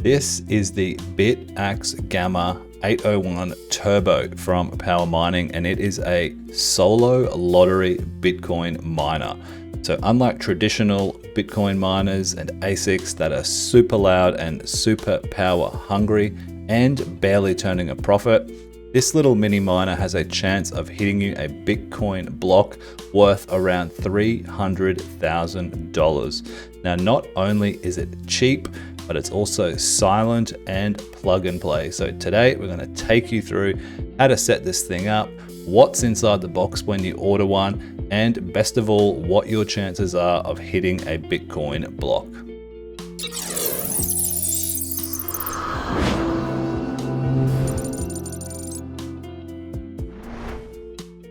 This is the Bitaxe Gamma 801 Turbo from Power Mining, and it is a solo lottery Bitcoin miner. So unlike traditional Bitcoin miners and ASICs that are super loud and super power hungry and barely turning a profit, this little mini miner has a chance of hitting you a Bitcoin block worth around $300,000. Now, not only is it cheap, but it's also silent and plug and play. So today we're going to take you through how to set this thing up, what's inside the box when you order one, and best of all, what your chances are of hitting a Bitcoin block.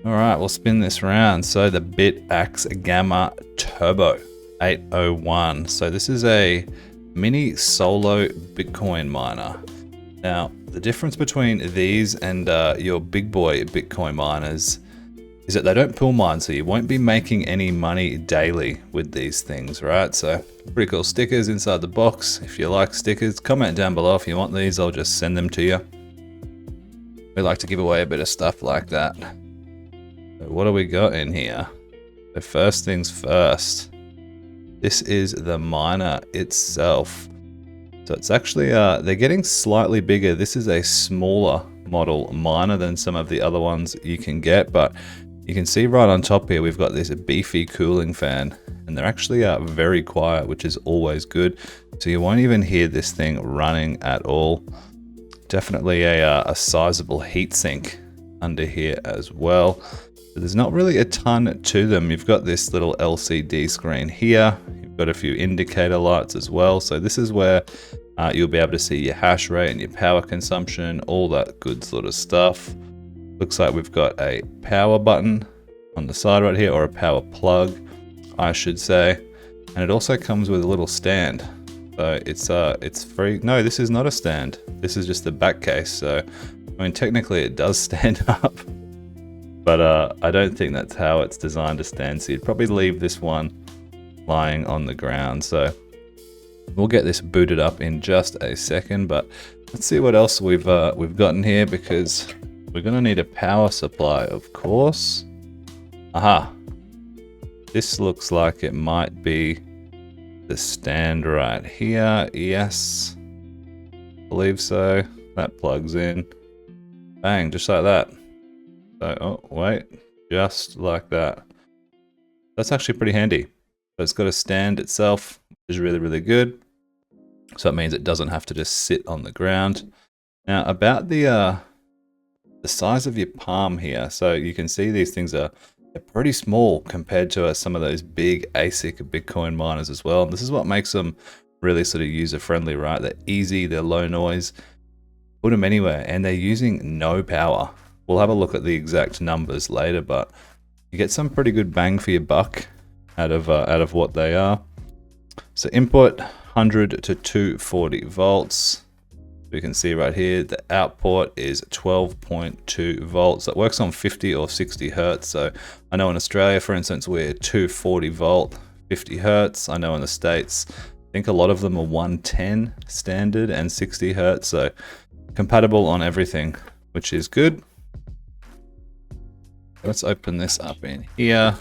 All right, we'll spin this round. So the Bitaxe Gamma Turbo 801. So this is a mini solo Bitcoin miner. Now, the difference between these and your big boy Bitcoin miners is that they don't pool mine, so you won't be making any money daily with these things, right? So pretty cool stickers inside the box. If you like stickers, comment down below if you want these. I'll just send them to you. We like to give away a bit of stuff like that. So what do we got in here? So first things first. This is the miner itself. So it's actually, they're getting slightly bigger. This is a smaller model miner than some of the other ones you can get, but you can see right on top here, we've got this beefy cooling fan, and they're actually very quiet, which is always good. So you won't even hear this thing running at all. Definitely a sizable heatsink under here as well. There's not really a ton to them. You've got this little LCD screen here. You've got a few indicator lights as well. So this is where you'll be able to see your hash rate and your power consumption, all that good sort of stuff. Looks like we've got a power button on the side right here, or a power plug, I should say. And it also comes with a little stand. So it's free. No, this is not a stand. This is just the back case. So, I mean, technically it does stand up. But I don't think that's how it's designed to stand. So you'd probably leave this one lying on the ground. So we'll get this booted up in just a second. But let's see what else we've gotten here, because we're gonna need a power supply, of course. Aha! This looks like it might be the stand right here. Yes, I believe so. That plugs in. Bang! Just like that. So, oh wait, just like that. That's actually pretty handy. So it's got a stand itself, which is really, really good. So it means it doesn't have to just sit on the ground. Now, about the size of your palm here. So you can see these things they're pretty small compared to some of those big ASIC Bitcoin miners as well. And this is what makes them really sort of user-friendly, right? They're easy, they're low noise. Put them anywhere, and they're using no power. We'll have a look at the exact numbers later, but you get some pretty good bang for your buck out of what they are. So input 100 to 240 volts. We can see right here the output is 12.2 volts. That works on 50 or 60 hertz. So I know in Australia, for instance, we're 240 volt, 50 hertz. I know in the States, I think a lot of them are 110 standard and 60 hertz. So compatible on everything, which is good. Let's open this up in here.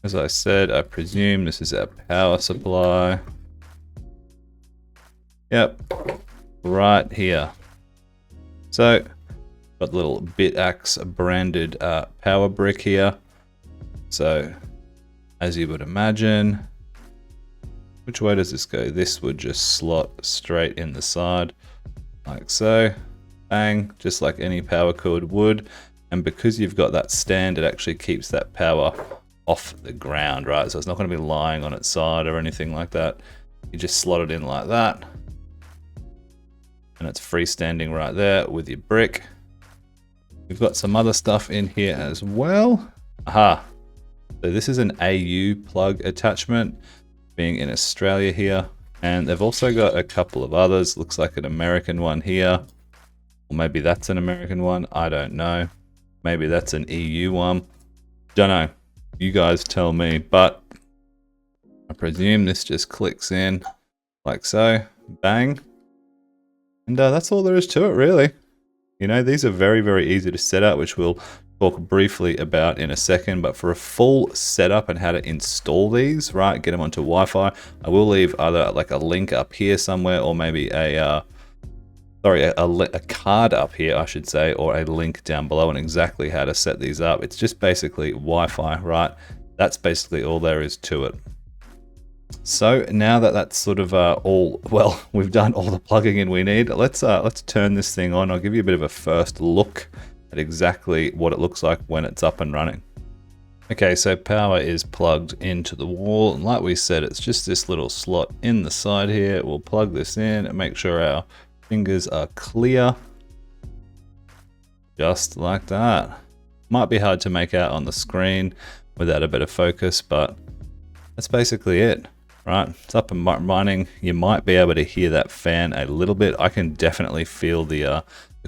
As I said, I presume this is our power supply. Yep, right here. So, got the little Bitaxe branded power brick here. So, as you would imagine, which way does this go? This would just slot straight in the side, like so. Bang, just like any power cord would. And because you've got that stand, it actually keeps that power off the ground, right? So it's not going to be lying on its side or anything like that. You just slot it in like that. And it's freestanding right there with your brick. We've got some other stuff in here as well. Aha! So this is an AU plug attachment, being in Australia here. And they've also got a couple of others. Looks like an American one here. Or maybe that's an American one. I don't know. Maybe that's an EU one. Don't know. You guys tell me. But I presume this just clicks in like so. Bang. And that's all there is to it, really. You know, these are very, very easy to set up, which we'll talk briefly about in a second. But for a full setup and how to install these, right, get them onto Wi-Fi, I will leave either like a link up here somewhere, or maybe a card up here, I should say, or a link down below on exactly how to set these up. It's just basically Wi-Fi, right? That's basically all there is to it. So now that that's sort of we've done all the plugging in we need, let's turn this thing on. I'll give you a bit of a first look at exactly what it looks like when it's up and running. Okay, so power is plugged into the wall, and like we said, it's just this little slot in the side here. We'll plug this in and make sure our fingers are clear, just like that. Might be hard to make out on the screen without a bit of focus, but that's basically it. Right, it's up and running. You might be able to hear that fan a little bit. I can definitely feel the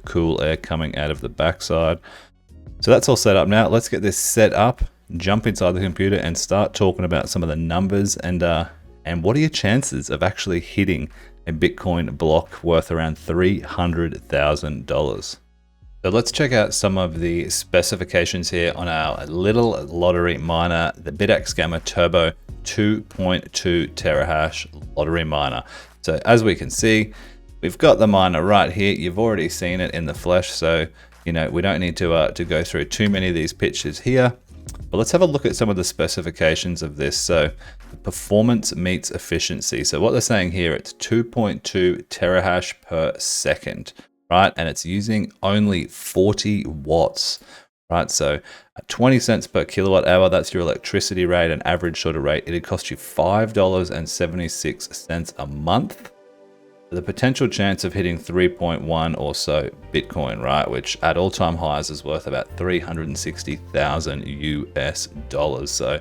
cool air coming out of the backside. So that's all set up now. Let's get this set up, jump inside the computer, and start talking about some of the numbers and what are your chances of actually hitting a Bitcoin block worth around $300,000. So let's check out some of the specifications here on our little lottery miner, the Bitaxe Gamma Turbo 2.2 terahash lottery miner. So as we can see, we've got the miner right here. You've already seen it in the flesh, so you know we don't need to go through too many of these pictures here. But let's have a look at some of the specifications of this. So the performance meets efficiency. So what they're saying here, it's 2.2 terahash per second, right? And it's using only 40 watts. Right, so at 20 cents per kilowatt hour, that's your electricity rate, an average sort of rate. It'd cost you $5.76 a month. The potential chance of hitting 3.1 or so Bitcoin, right, which at all-time highs is worth about 360,000 US dollars. So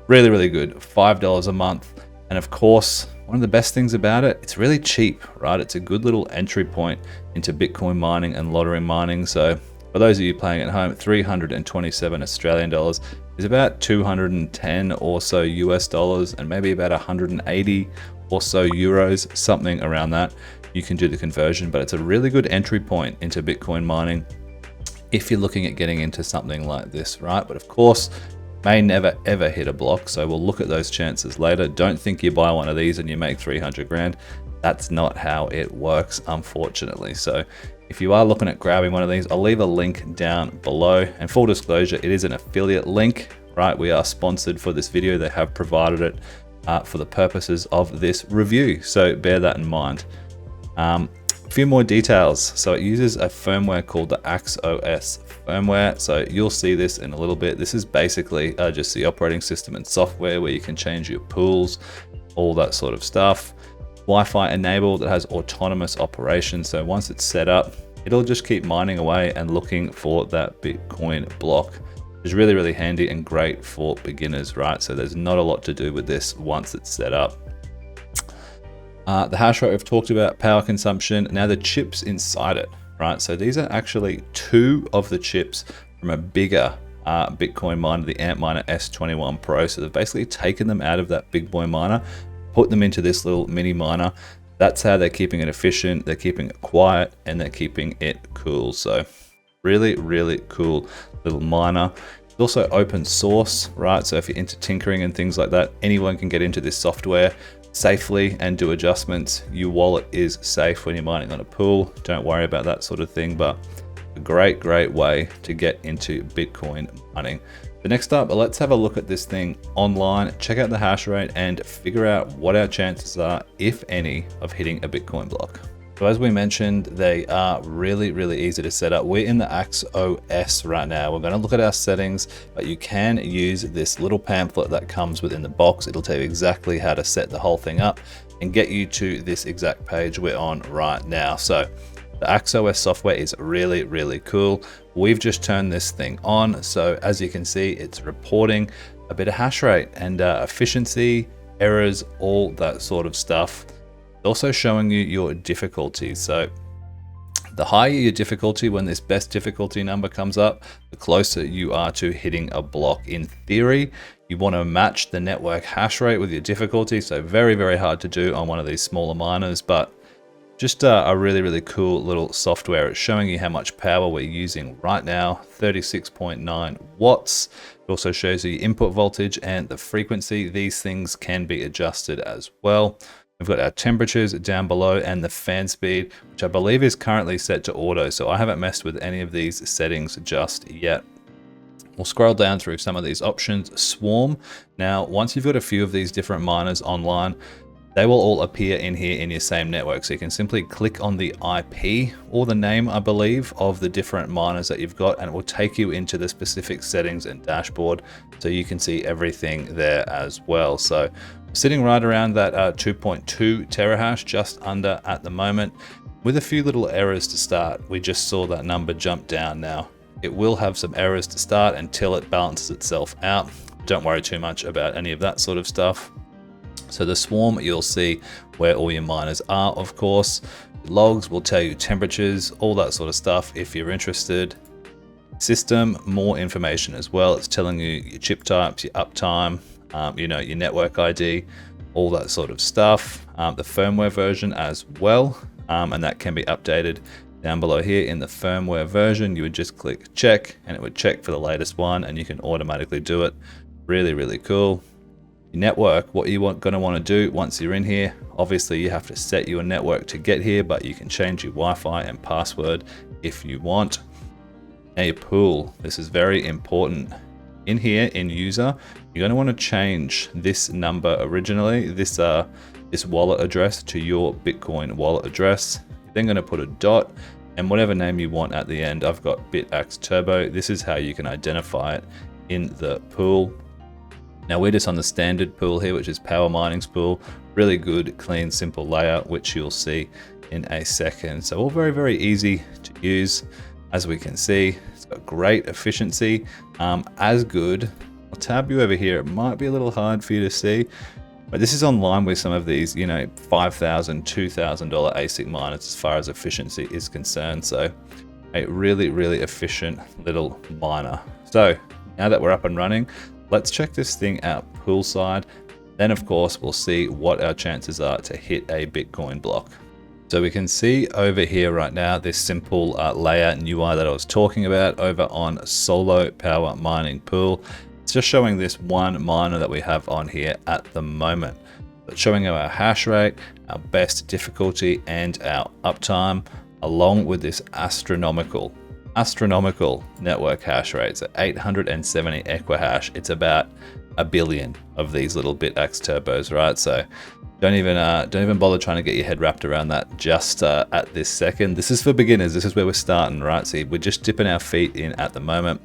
really, really good. $5 a month. And of course, one of the best things about it, it's really cheap, right? It's a good little entry point into Bitcoin mining and lottery mining. So for those of you playing at home, 327 Australian dollars is about 210 or so US dollars, and maybe about 180 or so euros, something around that. You can do the conversion, but it's a really good entry point into Bitcoin mining if you're looking at getting into something like this, right? But of course, may never ever hit a block, so we'll look at those chances later. Don't think you buy one of these and you make 300 grand. That's not how it works, unfortunately. So if you are looking at grabbing one of these, I'll leave a link down below. And full disclosure, it is an affiliate link, right? We are sponsored for this video. They have provided it for the purposes of this review. So bear that in mind. A few more details. So it uses a firmware called the AxeOS firmware. So you'll see this in a little bit. This is basically just the operating system and software where you can change your pools, all that sort of stuff. Wi-Fi enabled, it has autonomous operation. So once it's set up, it'll just keep mining away and looking for that Bitcoin block. It's really, really handy and great for beginners, right? So there's not a lot to do with this once it's set up. The hash rate we've talked about, power consumption. Now the chips inside it, right? So these are actually two of the chips from a bigger Bitcoin miner, the Antminer S21 Pro. So they've basically taken them out of that big boy miner, put them into this little mini miner. That's how they're keeping it efficient, they're keeping it quiet, and they're keeping it cool. So really, really cool little miner. It's also open source, right? So if you're into tinkering and things like that, anyone can get into this software safely and do adjustments. Your wallet is safe when you're mining on a pool. Don't worry about that sort of thing, but a great, great way to get into Bitcoin mining. The next up, let's have a look at this thing online, check out the hash rate, and figure out what our chances are, if any, of hitting a Bitcoin block. So as we mentioned, they are really, really easy to set up. We're in the AxeOS right now. We're going to look at our settings, but you can use this little pamphlet that comes within the box. It'll tell you exactly how to set the whole thing up and get you to this exact page we're on right now. So the AxeOS software is really, really cool. We've just turned this thing on. So as you can see, it's reporting a bit of hash rate and efficiency, errors, all that sort of stuff. It's also showing you your difficulty. So the higher your difficulty, when this best difficulty number comes up, the closer you are to hitting a block. In theory, you want to match the network hash rate with your difficulty. So very, very hard to do on one of these smaller miners, but just a really, really cool little software. It's showing you how much power we're using right now, 36.9 watts. It also shows you input voltage and the frequency. These things can be adjusted as well. We've got our temperatures down below and the fan speed, which I believe is currently set to auto. So I haven't messed with any of these settings just yet. We'll scroll down through some of these options. Swarm. Now, once you've got a few of these different miners online, they will all appear in here in your same network. So you can simply click on the IP or the name, I believe, of the different miners that you've got, and it will take you into the specific settings and dashboard so you can see everything there as well. So sitting right around that 2.2 terahash, just under at the moment, with a few little errors to start. We just saw that number jump down. Now, it will have some errors to start until it balances itself out. Don't worry too much about any of that sort of stuff. So the swarm, you'll see where all your miners are, of course. Logs will tell you temperatures, all that sort of stuff if you're interested. System, more information as well. It's telling you your chip types, your uptime, you know, your network ID, all that sort of stuff. The firmware version as well, and that can be updated down below here in the firmware version. You would just click check and it would check for the latest one and you can automatically do it. Really, really cool. Your network, what you're going to want to do once you're in here, obviously you have to set your network to get here, but you can change your Wi-Fi and password if you want. A pool, this is very important. In here in user, you're going to want to change this number originally, this wallet address to your Bitcoin wallet address. You're then going to put a dot and whatever name you want at the end. I've got Bitaxe Turbo. This is how you can identify it in the pool. Now we're just on the standard pool here, which is Power Mining's pool. Really good, clean, simple layout, which you'll see in a second. So all very, very easy to use. As we can see, it's got great efficiency, as good. I'll tab you over here. It might be a little hard for you to see, but this is online with some of these, you know, $5,000, $2,000 ASIC miners as far as efficiency is concerned. So a really, really efficient little miner. So now that we're up and running, let's check this thing out poolside. Then of course, we'll see what our chances are to hit a Bitcoin block. So we can see over here right now, this simple layout and UI that I was talking about over on Solo Power Mining Pool. It's just showing this one miner that we have on here at the moment. It's showing our hash rate, our best difficulty, and our uptime, along with this astronomical network hash rates at 870 equihash. It's about a billion of these little Bitaxe turbos, right? So don't even bother trying to get your head wrapped around that just at this second. This is for beginners. This is where we're starting, right? See, we're just dipping our feet in at the moment.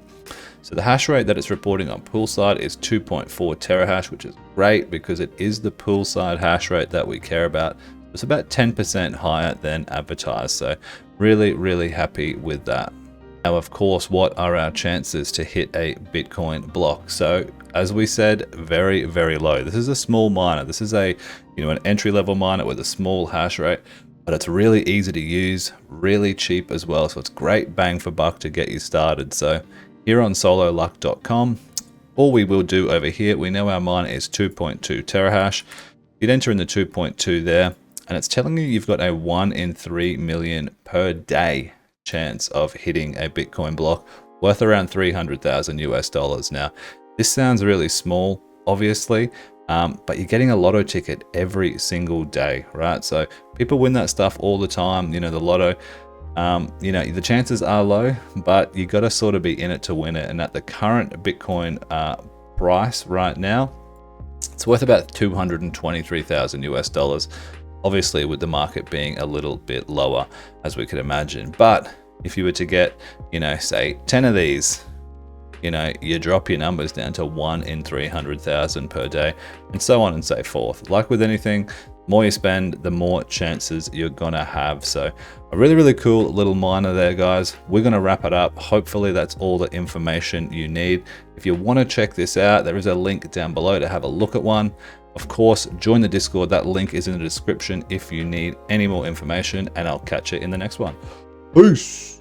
So the hash rate that it's reporting on poolside is 2.4 terahash, which is great because it is the poolside hash rate that we care about. It's about 10% higher than advertised. So really, really happy with that. Now, of course, what are our chances to hit a Bitcoin block? So as we said, very, very low. This is a small miner. This is a, an entry-level miner with a small hash rate, but it's really easy to use, really cheap as well. So it's great bang for buck to get you started. So here on sololuck.com, all we will do over here, we know our miner is 2.2 terahash. You'd enter in the 2.2 there, and it's telling you you've got a 1 in 3 million per day chance of hitting a Bitcoin block worth around $300,000 US. Now, this sounds really small, obviously, but you're getting a lotto ticket every single day, right? So people win that stuff all the time. The lotto, the chances are low, but you got to sort of be in it to win it. And at the current Bitcoin price right now, it's worth about $223,000 US. Obviously, with the market being a little bit lower, as we could imagine. But if you were to get, say 10 of these, you drop your numbers down to 1 in 300,000 per day, and so on and so forth. Like with anything, the more you spend, the more chances you're gonna have. So a really, really cool little miner there, guys. We're gonna wrap it up. Hopefully that's all the information you need. If you wanna check this out, there is a link down below to have a look at one. Of course, join the Discord. That link is in the description if you need any more information, and I'll catch you in the next one. Peace.